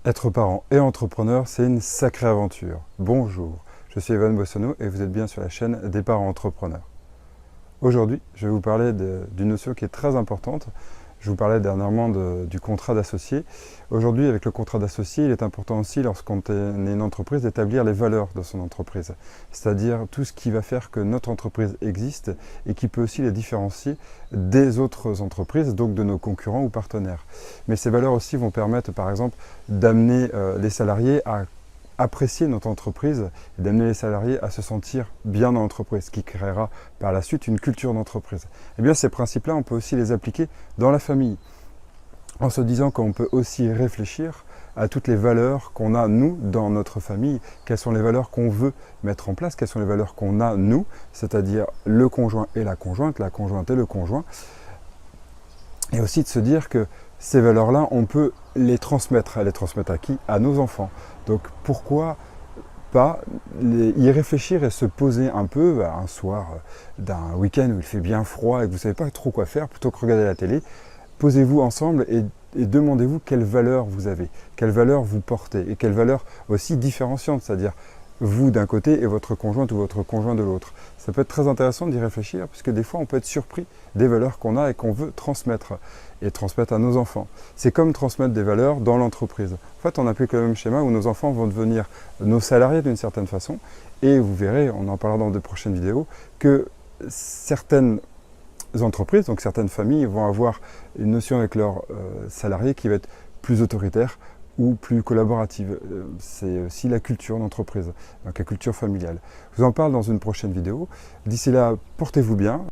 Être parent et entrepreneur, c'est une sacrée aventure. Bonjour, je suis Evan Boissonneau et vous êtes bien sur la chaîne des parents entrepreneurs. Aujourd'hui, je vais vous parler d'une notion qui est très importante. Je vous parlais dernièrement du contrat d'associé. Aujourd'hui, avec le contrat d'associé, il est important aussi, lorsqu'on est une entreprise, d'établir les valeurs de son entreprise. C'est-à-dire tout ce qui va faire que notre entreprise existe et qui peut aussi les différencier des autres entreprises, donc de nos concurrents ou partenaires. Mais ces valeurs aussi vont permettre, par exemple, d'amener les salariés à apprécier notre entreprise et d'amener les salariés à se sentir bien dans l'entreprise, ce qui créera par la suite une culture d'entreprise. Eh bien, ces principes-là, on peut aussi les appliquer dans la famille, en se disant qu'on peut aussi réfléchir à toutes les valeurs qu'on a, nous, dans notre famille, quelles sont les valeurs qu'on veut mettre en place, quelles sont les valeurs qu'on a, nous, c'est-à-dire le conjoint et la conjointe et le conjoint, et aussi de se dire que ces valeurs-là, on peut les transmettre. Les transmettre à qui? À nos enfants. Donc pourquoi pas y réfléchir et se poser un peu un soir d'un week-end où il fait bien froid et que vous ne savez pas trop quoi faire, plutôt que regarder la télé, posez-vous ensemble et demandez-vous quelles valeurs vous avez, quelles valeurs vous portez et quelles valeurs aussi différenciantes, c'est-à-dire vous d'un côté et votre conjointe ou votre conjoint de l'autre. Ça peut être très intéressant d'y réfléchir puisque des fois on peut être surpris des valeurs qu'on a et qu'on veut transmettre et transmettre à nos enfants. C'est comme transmettre des valeurs dans l'entreprise. En fait, on applique le même schéma où nos enfants vont devenir nos salariés d'une certaine façon et vous verrez, on en parlera dans de prochaines vidéos, que certaines entreprises, donc certaines familles vont avoir une notion avec leurs salariés qui va être plus autoritaire ou plus collaborative. C'est aussi la culture d'entreprise, donc la culture familiale. Je vous en parle dans une prochaine vidéo. D'ici là, portez-vous bien.